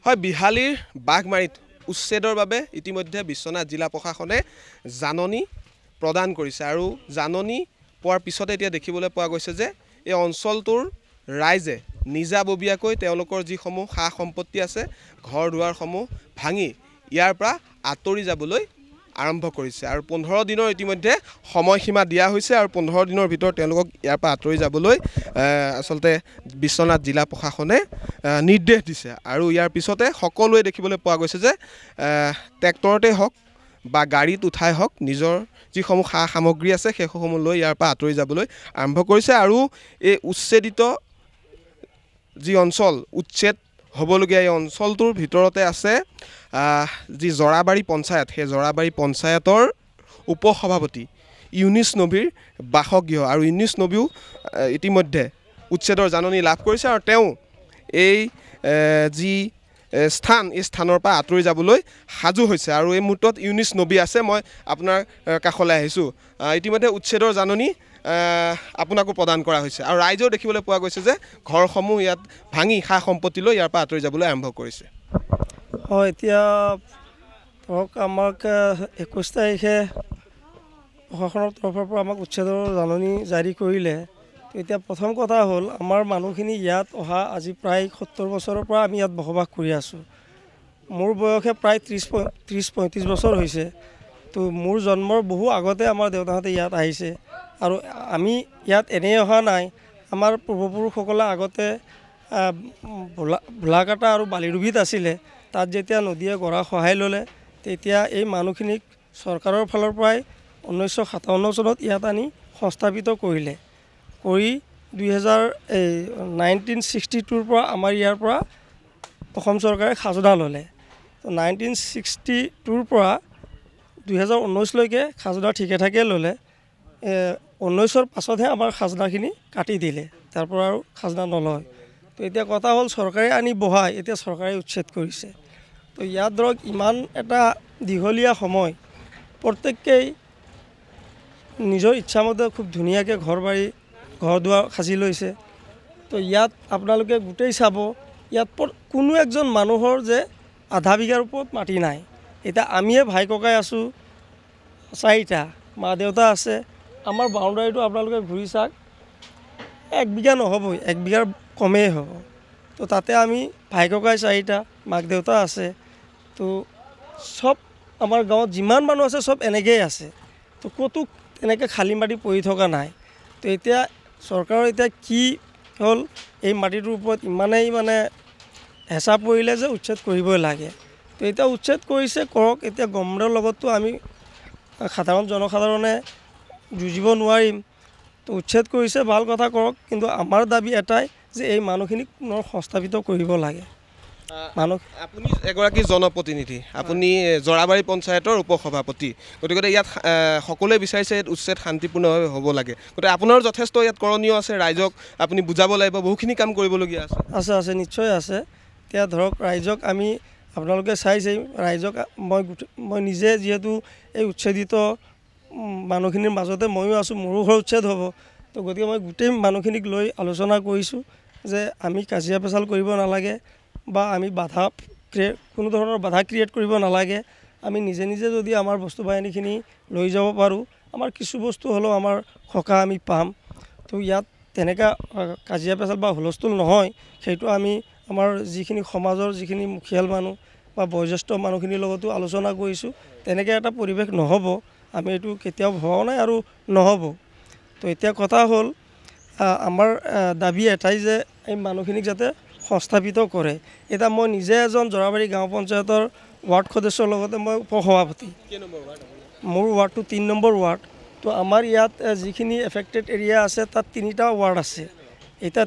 হয় বিহালীৰ বাঘমাৰীত উচ্ছেদৰ বাবে ইতিমধ্যে বিশ্বনাথ জিলা প্ৰশাসনে জাননী প্ৰদান কৰিছে আৰু জাননী পোৱাৰ পিছতে এতিয়া দেখিবলৈ পোৱা গৈছে যে এই অঞ্চলটোৰ ৰাইজে নিজাববীয়াকৈ তেওঁলোকৰ যিসমূহ সা সম্পত্তি আছে ঘৰ দুৱাৰসমূহ ভাঙি ইয়াৰ পৰা আঁতৰি যাবলৈ আৰম্ভ কৰিছে আৰু 15 দিনৰ ইতিমধ্যে সময়সীমা দিয়া হৈছে আৰু 15 দিনৰ ভিতৰত তেওঁলোকক ইয়াৰ পৰা আঁতৰি যাবলৈ আসলতে বিশ্বনাথ জিলা প্ৰশাসনে নিৰ্দেশ দিছে আৰু ইয়াৰ পিছতে সকলোৱে দেখিবলৈ পোৱা গৈছে যে ট্ৰেক্টৰতে হওক বা গাড়ীত উঠাই হওক নিজৰ যিসমূহ সা সামগ্ৰী আছে সেইসমূহ লৈ ইয়াৰ পৰা আঁতৰি যাবলৈ আৰম্ভ কৰিছে আৰু এই উচ্ছেদিত যি অঞ্চল উচ্ছেদ হ'বলগীয়া এই অঞ্চলটোৰ ভিতৰতে আছে যি জৰাবাৰী পঞ্চায়ত সেই জৰাবাৰী পঞ্চায়তৰ উপসভাপতি ইউনিছ নবীৰ বাসগৃহ আৰু ইউনিছ নবীও ইতিমধ্যে উচ্ছেদৰ জাননী লাভ কৰিছে আৰু তেওঁ এই যি স্থান এই স্থানৰ পৰা আঁতৰি যাবলৈ সাজু হৈছে আৰু এই মুহূৰ্তত ইউনিছ নবী আছে মই আপোনাৰ কাষলৈ আহিছোঁ ইতিমধ্যে উচ্ছেদৰ জাননী আপোনাকো প্ৰদান কৰা হৈছে আৰু ৰাইজেও দেখিবলৈ পোৱা গৈছে যে ঘৰসমূহ ইয়াত ভাঙি সা সম্পত্তি লৈ ইয়াৰ পৰা আঁতৰি যাবলৈ আৰম্ভ কৰিছে হয় এতিয়া ধৰক আমাক 21 তাৰিখে প্ৰশাসনৰ তৰফৰ পৰা আমাক উচ্ছেদৰ জাননী জাৰি কৰিলে এতিয়া প্ৰথম কথা হ'ল আমাৰ মানুহখিনি ইয়াত অহা আজি প্ৰায় 70 বছৰৰ পৰা আমি ইয়াত বসবাস কৰি আছোঁ মোৰ বয়সে প্ৰায় 30-35 বছৰ হৈছে তো মোৰ জন্মৰ বহু আগতে আমাৰ দেউতাহঁতে ইয়াত আহিছে আৰু আমি ইয়াত এনেই অহা নাই আমাৰ পূৰ্বপুৰুষসকলে আগতে ভোলাকাটা আৰু বালিৰুবিত আছিলে তাত যেতিয়া নদীয়ে গৰা সহায় ল'লে তেতিয়া এই মানুহখিনিক চৰকাৰৰ ফালৰ পৰাই 1957 চনত ইয়াত আনি সংস্থাপিত কৰিলে কৰি 1962ৰ পৰা আমাৰ ইয়াৰ পৰা অসম চৰকাৰে খাজনা ল'লে তো 1962ৰ পৰা 2019 লৈকে খাজনা ঠিকে ঠাকে ল'লে 19ৰ পাছতহে আমাৰ খাজনাখিনি কাটি দিলে তাৰ পৰা আৰু খাজনা নলয় তো এতিয়া কথা হ'ল চৰকাৰে আনি বহাই এতিয়া চৰকাৰে উচ্ছেদ কৰিছে তো ইয়াত ধৰক ইমান এটা দীঘলীয়া সময় প্ৰত্যেকেই নিজৰ ইচ্ছামতে খুব ধুনীয়াকৈ ঘৰ দুৱাৰ সাজি লৈছে তো ইয়াত আপোনালোকে গোটেই চাব ইয়াত কোনো একজন মানুহৰ যে আধা বিঘাৰ ওপৰত মাটি নাই এতিয়া আমিয়ে ভাই ককাই আছোঁ 4টা মা দেউতা আছে আমাৰ বাউণ্ডাৰীটো আপোনালোকে ঘূৰি চাওক 1 বিঘা নহ'বই 1 বিঘাৰ কমেই হ'ব তো তাতে আমি ভাই ককাই 4টা মাক দেউতা আছে তো সব আমাৰ গাঁৱত যিমান মানুহ আছে সব এনেকৈয়ে আছে তো ক'তো এনেকৈ খালী মাটি পৰি থকা নাই তো এতিয়া চৰকাৰৰ এতিয়া কি হ'ল এই মাটিটোৰ ওপৰত ইমানেই মানে হেঁচা পৰিলে যে উচ্ছেদ কৰিবই লাগে তো এতিয়া উচ্ছেদ কৰিছে কৰক এতিয়া গভৰ্ণমেণ্টৰ লগততো আমি সাধাৰণ জনসাধাৰণে যুঁজিব নোৱাৰিম তো উচ্ছেদ কৰিছে ভাল কথা কৰক কিন্তু আমাৰ দাবী এটাই যে এই মানুহখিনিক পুনৰ সংস্থাপিত কৰিব লাগে আপুনি এগৰাকী জনপ্ৰতিনিধি আপুনি জৰাবাৰী পঞ্চায়তৰ উপসভাপতি গতিকে ইয়াত সকলোৱে বিচাৰিছে উচ্ছেদ শান্তিপূৰ্ণভাৱে হ'ব লাগে গতিকে আপোনাৰ যথেষ্ট ইয়াত কৰণীয় আছে ৰাইজক আপুনি বুজাব লাগিব বহুখিনি কাম কৰিবলগীয়া আছে নিশ্চয় আছে এতিয়া ধৰক ৰাইজক আমি আপোনালোকে চাইছেই ৰাইজক মই নিজে যিহেতু এই উচ্ছেদিত মানুহখিনিৰ মাজতে ময়ো আছোঁ মোৰো ঘৰ উচ্ছেদ হ'ব তো গতিকে মই গোটেই মানুহখিনিক লৈ আলোচনা কৰিছোঁ যে আমি কাজিয়া পেচাল কৰিব নালাগে বা আমি কোনো ধৰণৰ বাধা ক্ৰিয়েট কৰিব নালাগে আমি নিজে নিজে যদি আমাৰ বস্তু বাহিনীখিনি লৈ যাব পাৰোঁ আমাৰ কিছু বস্তু হ'লেও আমাৰ সকাহ আমি পাম তো ইয়াত তেনেকুৱা কাজিয়া পেচাল বা হুলস্থুল নহয় সেইটো আমি আমাৰ যিখিনি সমাজৰ যিখিনি মুখিয়াল মানুহ বা বয়োজ্যেষ্ঠ মানুহখিনিৰ লগতো আলোচনা কৰিছোঁ তেনেকৈ এটা পৰিৱেশ নহ'ব আমি এইটো কেতিয়াও ভবাও নাই আৰু নহ'ব তো এতিয়া কথা হ'ল আমাৰ দাবী এটাই যে এই মানুহখিনিক যাতে সংস্থাপিত কৰে এতিয়া মই নিজে এজন জৰাবাৰী গাঁও পঞ্চায়তৰ ৱাৰ্ড সদস্যৰ লগতে মই উপসভাপতি মোৰ ৱাৰ্ডটো 3 নম্বৰ ৱাৰ্ড তো আমাৰ ইয়াত যিখিনি এফেক্টেড এৰিয়া আছে তাত 3টা ৱাৰ্ড আছে এতিয়া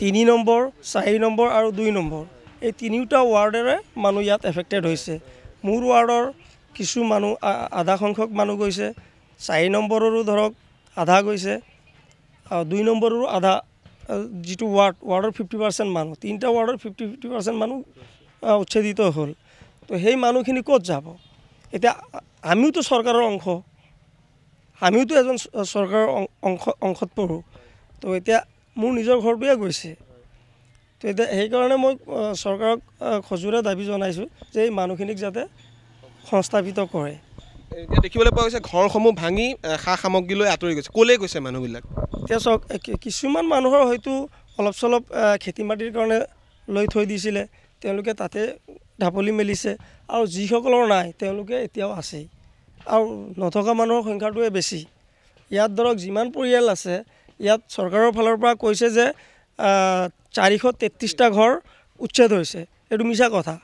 3 নম্বৰ 4 নম্বৰ আৰু 2 নম্বৰ এই 3টা ৱাৰ্ডেৰে মানুহ ইয়াত এফেক্টেড হৈছে মোৰ ৱাৰ্ডৰ কিছু মানুহ আধা সংখ্যক মানুহ গৈছে 4 নম্বৰৰো ধৰক আধা গৈছে আৰু 2 নম্বৰৰো আধা যিটো ৱাৰ্ডৰ 50% মানুহ 3টা ৱাৰ্ডৰ 50% মানুহ উচ্ছেদিত হ'ল তো সেই মানুহখিনি ক'ত যাব এতিয়া আমিওতো চৰকাৰৰ অংশ আমিওতো এজন চৰকাৰৰ অংশত পৰোঁ তো এতিয়া মোৰ নিজৰ ঘৰটোৱে গৈছে তো এতিয়া সেইকাৰণে মই চৰকাৰক খজুৰে দাবী জনাইছোঁ যে এই মানুহখিনিক যাতে সংস্থাপিত কৰে। এতিয়া দেখিবলৈ পোৱা গৈছে ঘৰসমূহ ভাঙি সা সামগ্ৰীলৈ আঁতৰি গৈছে, ক'লৈ গৈছে মানুহবিলাক? এতিয়া চাওক কিছুমান মানুহৰ হয়তো অলপ চলপ খেতি মাটিৰ কাৰণে লৈ থৈ দিছিলে, তেওঁলোকে তাতে ঢাপলি মেলিছে, আৰু যিসকলৰ নাই তেওঁলোকে এতিয়াও আছেই, আৰু নথকা মানুহৰ সংখ্যাটোৱে বেছি। ইয়াত ধৰক যিমান পৰিয়াল আছে ইয়াত চৰকাৰৰ ফালৰ পৰা কৈছে যে 433টা ঘৰ উচ্ছেদ হৈছে, এইটো মিছা কথা।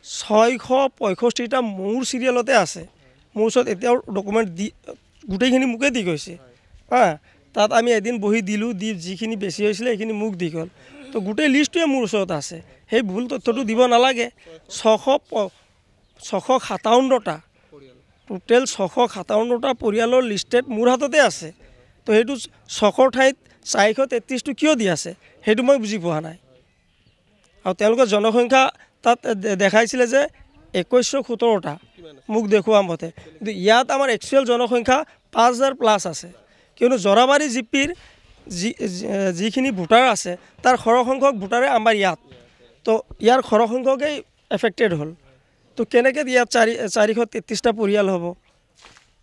665টা মোৰ চিৰিয়েলতে আছে, মোৰ ওচৰত এতিয়াও ডকুমেণ্ট দি গোটেইখিনি মোকে দি গৈছে তাত আমি এদিন বহি দিলোঁ, দি যিখিনি বেছি হৈছিলে সেইখিনি মোক দি গ'ল। তো গোটেই লিষ্টটোৱে মোৰ ওচৰত আছে, সেই ভুল তথ্যটো দিব নালাগে। 657টা টোটেল 657টা পৰিয়ালৰ লিষ্টেড মোৰ হাততে আছে। তো সেইটো 600ৰ ঠাইত 433টো কিয় দি আছে সেইটো মই বুজি পোৱা নাই। আৰু তেওঁলোকৰ জনসংখ্যা তাত দেখাইছিলে যে 2117টা মোক দেখুওৱা মতে, কিন্তু ইয়াত আমাৰ একচুৱেল জনসংখ্যা 5000+ আছে। কিয়নো জৰাবাৰী জিপিৰ যিখিনি ভোটাৰ আছে তাৰ সৰহসংখ্যক ভোটাৰে আমাৰ ইয়াত, তো ইয়াৰ সৰহসংখ্যকেই এফেক্টেড হ'ল। তো কেনেকৈ ইয়াত 433টা পৰিয়াল হ'ব?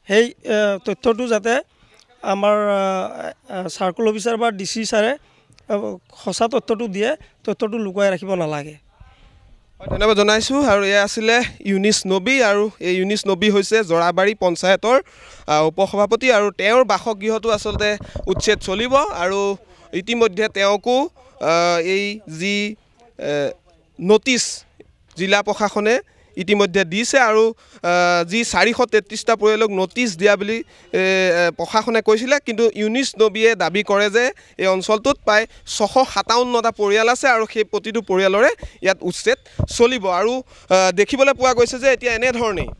সেই তথ্যটো যাতে আমাৰ চাৰ্কল অফিচাৰ বা DC ছাৰে সঁচা তথ্যটো দিয়ে, তথ্যটো লুকুৱাই ৰাখিব নালাগে। ধন্যবাদ জনাইছোঁ। আৰু এয়া আছিলে ইউনিছ নবী, আৰু এই ইউনিছ নবী হৈছে জৰাবাৰী পঞ্চায়তৰ উপসভাপতি, আৰু তেওঁৰ বাসগৃহটো আচলতে উচ্ছেদ চলিব। আৰু ইতিমধ্যে তেওঁকো এই যি নটিচ জিলা প্ৰশাসনে ইতিমধ্যে দিছে, আৰু যি 433টা পৰিয়ালক নটিচ দিয়া বুলি প্ৰশাসনে কৈছিলে, কিন্তু ইউনিছ নবীয়ে দাবী কৰে যে এই অঞ্চলটোত প্ৰায় 657টা পৰিয়াল আছে, আৰু সেই প্ৰতিটো পৰিয়ালৰে ইয়াত উচ্ছেদ চলিব। আৰু দেখিবলৈ পোৱা গৈছে যে এতিয়া এনেধৰণেই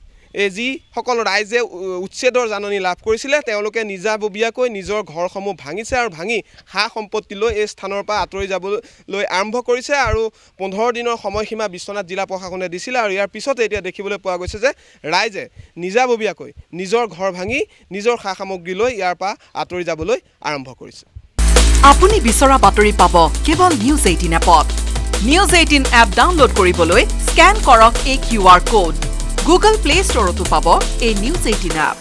এই যিসকল ৰাইজে উচ্ছেদৰ জাননী লাভ কৰিছিলে তেওঁলোকে নিজাববীয়াকৈ নিজৰ ঘৰসমূহ ভাঙিছে, আৰু ভাঙি সা সম্পত্তি লৈ এই স্থানৰ পৰা আঁতৰি যাবলৈ আৰম্ভ কৰিছে। আৰু 15 দিনৰ সময়সীমা বিশ্বনাথ জিলা প্ৰশাসনে দিছিলে, আৰু ইয়াৰ পিছতে এতিয়া দেখিবলৈ পোৱা গৈছে যে ৰাইজে নিজাববীয়াকৈ নিজৰ ঘৰ ভাঙি নিজৰ সা সামগ্ৰী লৈ ইয়াৰ পৰা আঁতৰি যাবলৈ আৰম্ভ কৰিছে। আপুনি বিচৰা বাতৰি পাব কেৱল নিউজ 18 এপত। নিউজ 18 এপ ডাউনলোড কৰিবলৈ স্কেন কৰক এই QR code. Google Play Store তো পাব এই নিউজ 18 এপ।